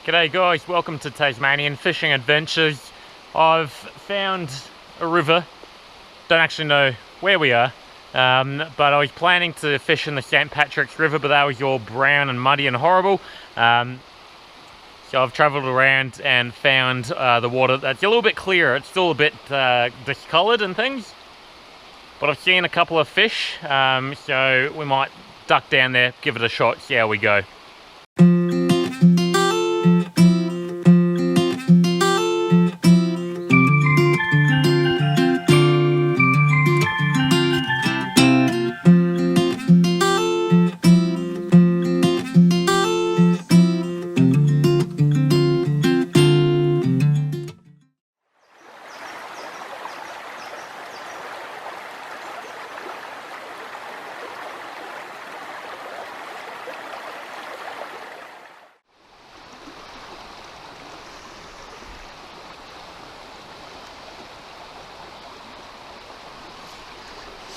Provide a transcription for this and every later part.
G'day guys, welcome to Tasmanian Fishing Adventures. I've found a river, don't actually know where we are, but I was planning to fish in the St. Patrick's River, but that was all brown and muddy and horrible. So I've travelled around and found the water that's a little bit clearer. It's still a bit discoloured and things, but I've seen a couple of fish, so we might duck down there, give it a shot, see how we go.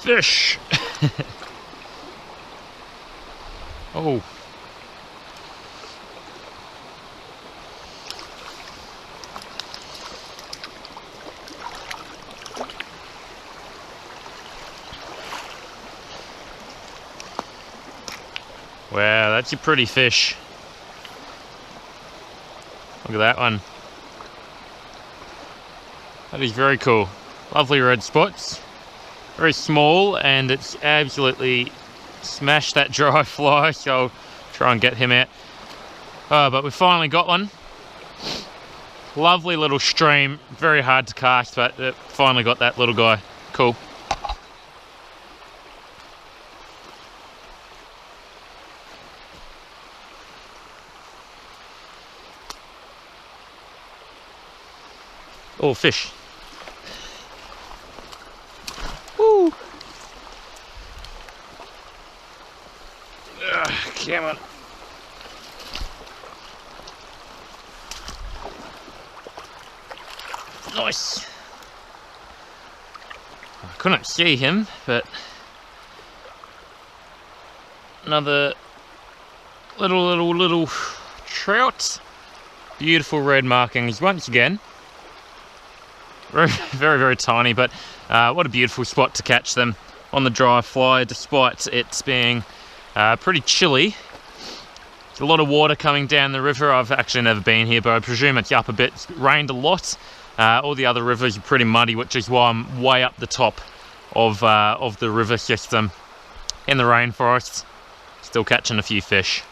Fish! Oh. Wow, that's a pretty fish. Look at that one. That is very cool. Lovely red spots. Very small, and it's absolutely smashed that dry fly, so I'll try and get him out. Oh, but we finally got one. Lovely little stream, very hard to cast, but finally got that little guy. Cool. Oh, fish. Woo! Come on. Nice. I couldn't see him, but another little trout. Beautiful red markings once again. Very tiny, but what a beautiful spot to catch them on the dry fly, despite it being pretty chilly. There's a lot of water coming down the river. I've actually never been here, but I presume it's up a bit. It's rained a lot. All the other rivers are pretty muddy, which is why I'm way up the top of the river system in the rainforest. Still catching a few fish.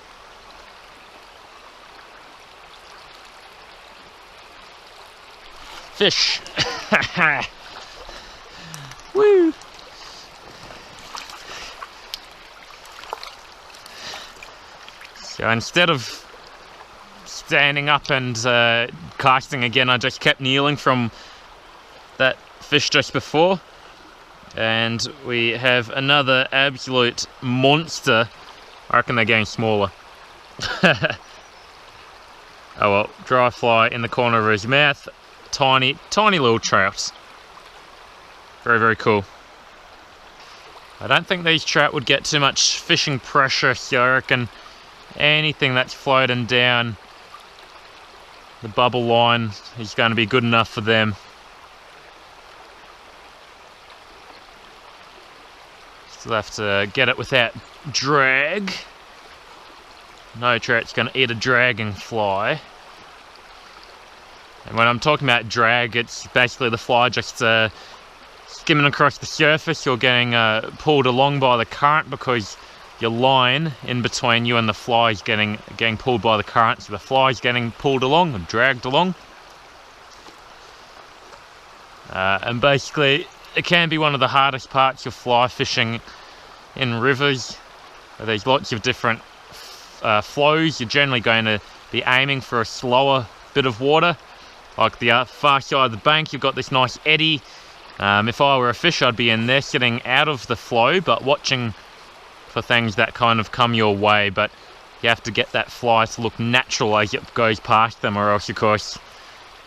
Fish! Woo! So instead of standing up and casting again, I just kept kneeling from that fish just before. And we have another absolute monster. I reckon they're getting smaller. Oh well, dry fly in the corner of his mouth. Tiny little trout. Very cool. I don't think these trout would get too much fishing pressure, so I reckon anything that's floating down the bubble line is going to be good enough for them. Still have to get it without drag. No trout's going to eat a dragonfly. And when I'm talking about drag, it's basically the fly just skimming across the surface. You're getting pulled along by the current because your line in between you and the fly is getting pulled by the current, so the fly is getting pulled along and dragged along. And basically, it can be one of the hardest parts of fly fishing in rivers. There's lots of different flows. You're generally going to be aiming for a slower bit of water. Like the far side of the bank, you've got this nice eddy. If I were a fish, I'd be in there sitting out of the flow, but watching for things that kind of come your way. But you have to get that fly to look natural as it goes past them, or else, of course,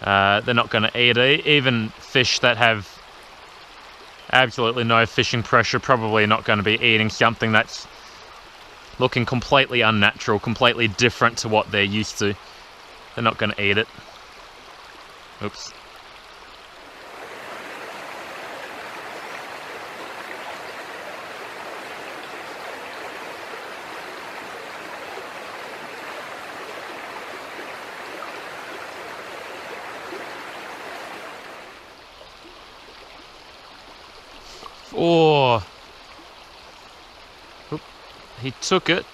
they're not going to eat it. Even fish that have absolutely no fishing pressure probably not going to be eating something that's looking completely unnatural, completely different to what they're used to. They're not going to eat it. Oops. Oh, oop, he took it.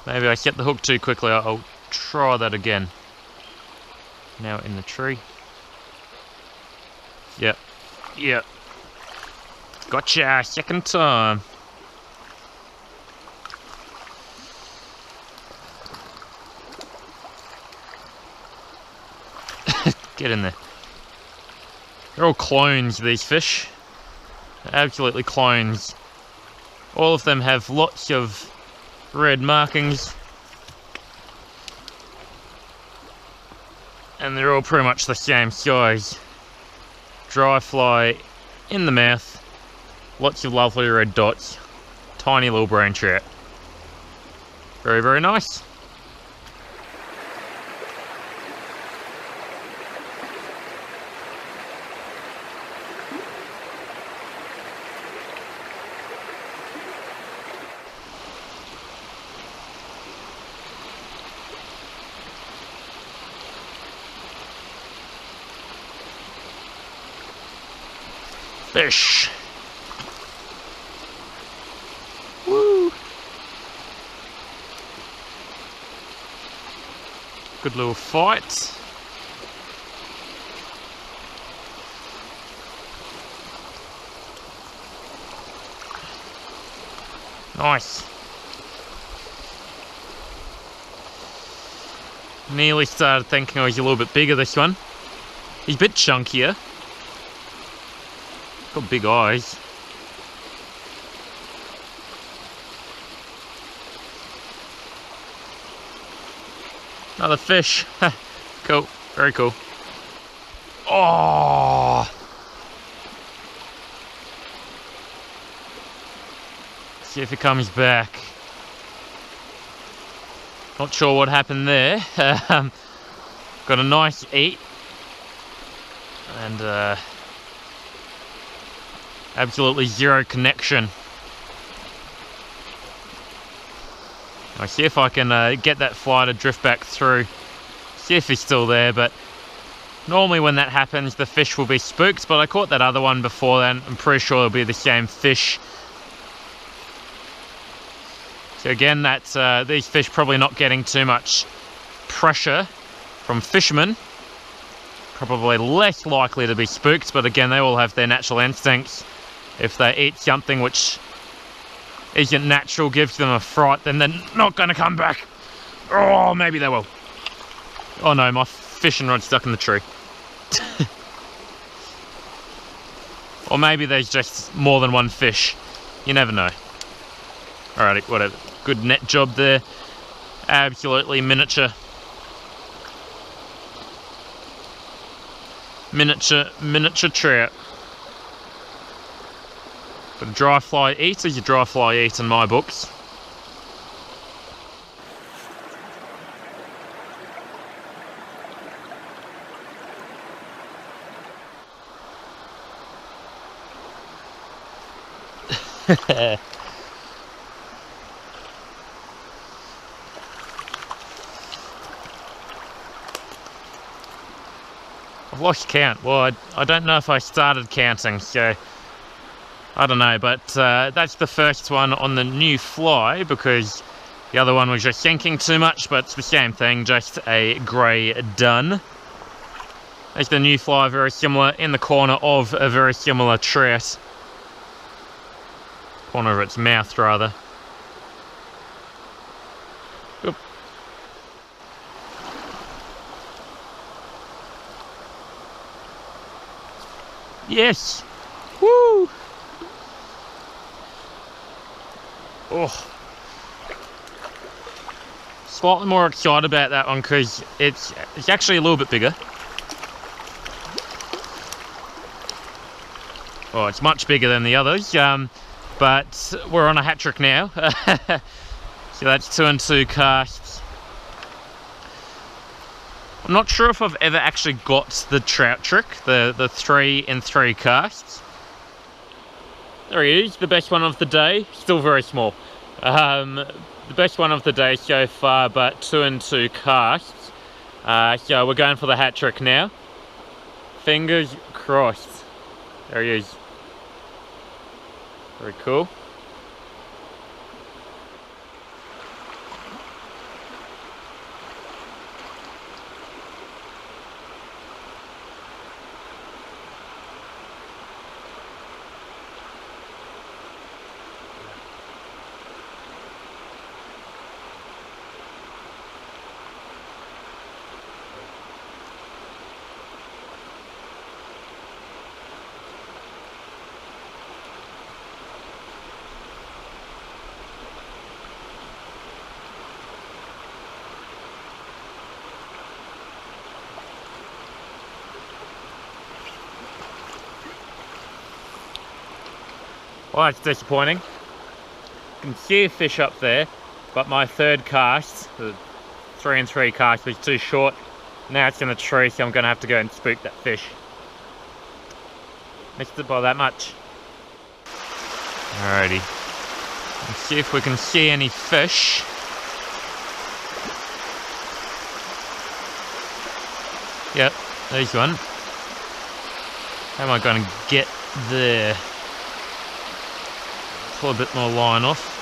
Maybe I set the hook too quickly. I'll try that again. Now in the tree. Yep, yep. Gotcha, second time. Get in there. They're all clones, these fish. They're absolutely clones. All of them have lots of red markings. And they're all pretty much the same size. Dry fly in the mouth. Lots of lovely red dots. Tiny little brain trout. Very, very nice. Fish. Woo. Good little fight. Nice. Nearly started thinking I was a little bit bigger, this one. He's a bit chunkier. Got big eyes. Another fish. Cool. Very cool. Oh! See if he comes back. Not sure what happened there. Got a nice eat. And absolutely zero connection. I'll see if I can get that fly to drift back through. See if he's still there, but normally when that happens the fish will be spooked, but I caught that other one before then. I'm pretty sure it'll be the same fish. So again, that's these fish probably not getting too much pressure from fishermen. Probably less likely to be spooked, but again, they all have their natural instincts. If they eat something which isn't natural, gives them a fright, then they're not going to come back. Oh, maybe they will. Oh no, my fishing rod's stuck in the tree. Or maybe there's just more than one fish. You never know. Alrighty, whatever. Good net job there. Absolutely miniature. Miniature trout. But a dry fly eat is a dry fly eat in my books. I've lost count. Well, I don't know if I started counting, so I don't know, but that's the first one on the new fly, because the other one was just sinking too much, but it's the same thing, just a grey dun. There's the new fly, very similar, in the corner of a very similar trout. Corner of its mouth, rather. Oop. Yes! Woo! Oh. Slightly more excited about that one because it's actually a little bit bigger. Oh, it's much bigger than the others, but we're on a hat trick now. So that's 2 and 2 casts. I'm not sure if I've ever actually got the trout trick, the 3 and 3 casts. There he is, the best one of the day. Still very small. The best one of the day so far, but 2 and 2 casts. So we're going for the hat trick now. Fingers crossed. There he is. Very cool. Well, that's disappointing. You can see a fish up there, but my third cast, the 3 and 3 cast, was too short. Now it's in a tree, so I'm going to have to go and spook that fish. Missed it by that much. Alrighty. Let's see if we can see any fish. Yep, there's one. How am I going to get there? Pull a bit more line off.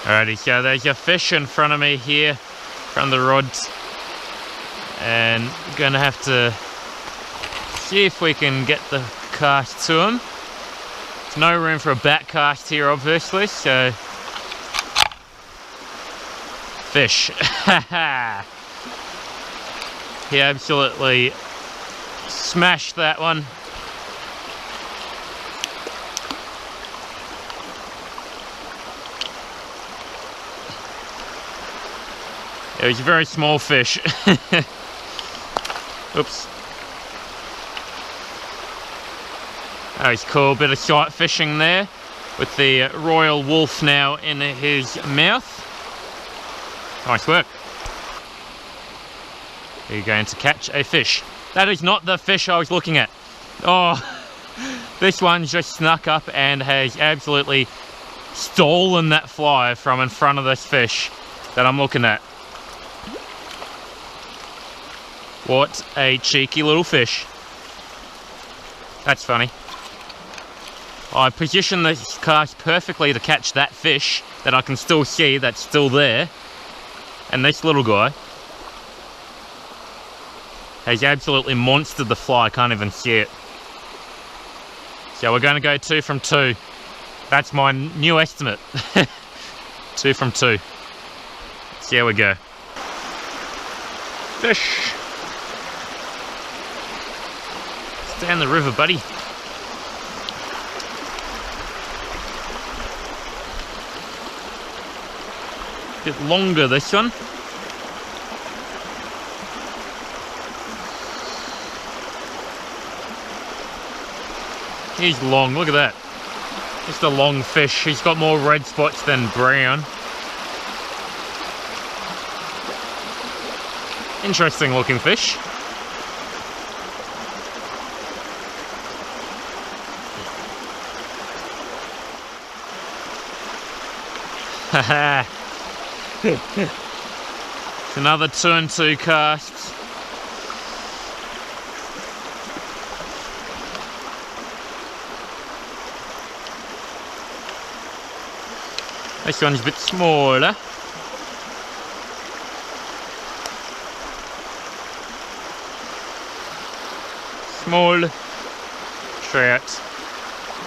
Alrighty, so there's a fish in front of me here, from the rods, and I'm gonna have to see if we can get the cast to him. There's no room for a back cast here, obviously, so fish. He absolutely smashed that one. It was a very small fish. Oops. That was cool. Bit of sight fishing there with the royal wolf now in his mouth. Nice work. You're going to catch a fish. That is not the fish I was looking at. Oh, this one just snuck up and has absolutely stolen that fly from in front of this fish that I'm looking at. What a cheeky little fish. That's funny. I positioned this cast perfectly to catch that fish that I can still see that's still there. And this little guy has absolutely monstered the fly, I can't even see it. So we're going to go 2 from 2. That's my new estimate. 2 from 2. So here we go. Fish. Stay in the river, buddy. Bit longer, this one. He's long, look at that. Just a long fish. He's got more red spots than brown. Interesting looking fish. Haha. It's another 2 and 2 casts. This one's a bit smaller. Small trout.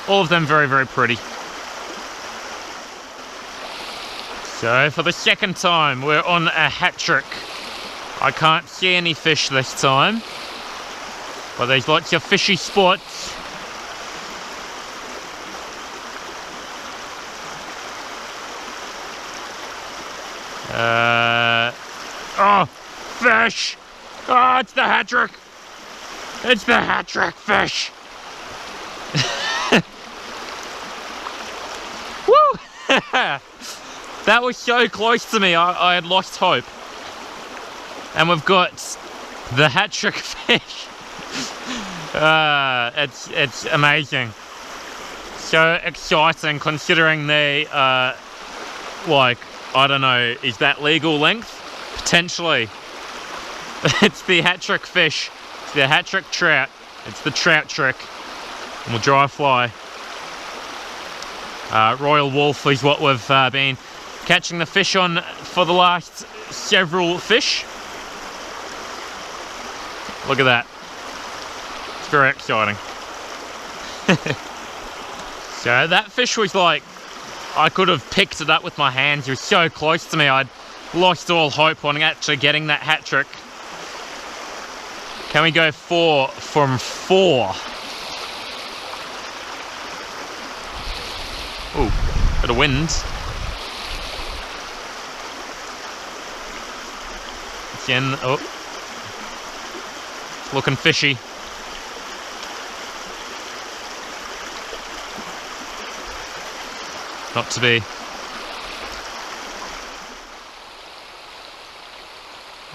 All of them very, very pretty. So for the second time, we're on a hat trick. I can't see any fish this time, but there's lots of fishy spots. Oh, fish! Oh, it's the hat trick! It's the hat trick fish! That was so close to me, I had lost hope. And we've got the hat trick fish. It's amazing. So exciting considering they are, like, I don't know, is that legal length? Potentially. It's the hat trick fish. It's the hat trick trout. It's the trout trick. And we'll dry fly. Royal Wolf is what we've been catching the fish on for the last several fish. Look at that. It's very exciting. So that fish was like, I could have picked it up with my hands. He was so close to me. I'd lost all hope on actually getting that hat trick. Can we go 4 from 4? Ooh, bit of wind. Again, oh. It's looking fishy. Not to be.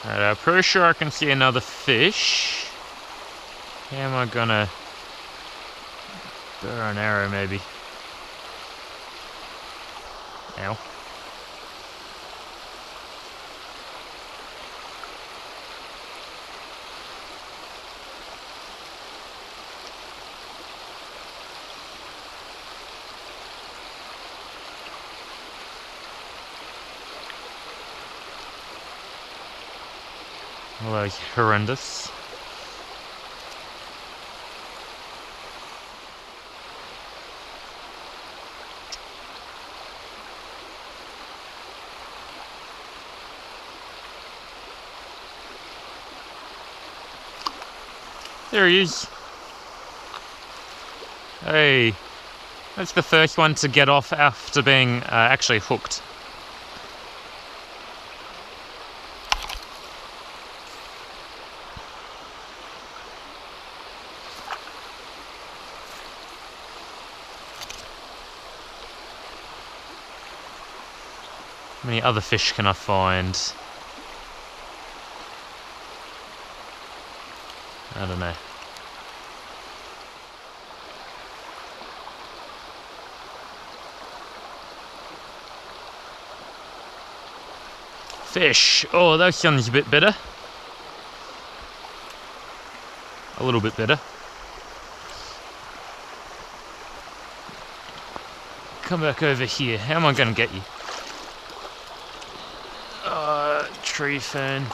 Alright, I'm pretty sure I can see another fish. How am I gonna throw an arrow maybe? Ow. Oh, that was horrendous. There he is. Hey, that's the first one to get off after being actually hooked. How many other fish can I find? I don't know. Fish. Oh, that sounds a bit better. A little bit better. Come back over here. How am I going to get you? Tree fern.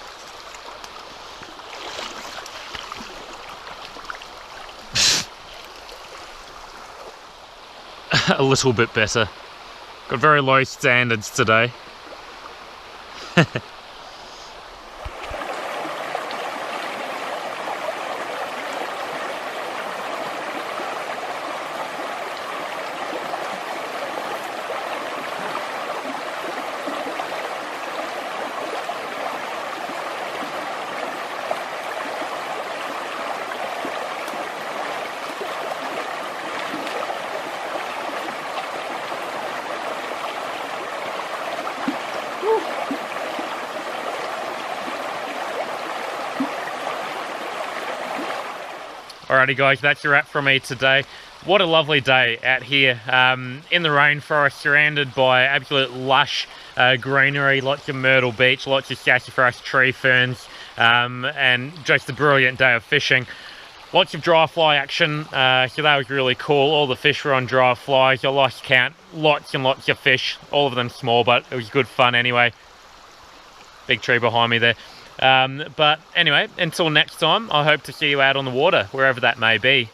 A little bit better. Got very low standards today. Alrighty guys, that's a wrap from me today. What a lovely day out here in the rainforest, surrounded by absolute lush greenery, lots of myrtle beach, lots of sassafras tree ferns, and just a brilliant day of fishing. Lots of dry fly action, so that was really cool. All the fish were on dry flies. I lost count, lots and lots of fish, all of them small, but it was good fun anyway. Big tree behind me there. But anyway, until next time, I hope to see you out on the water, wherever that may be.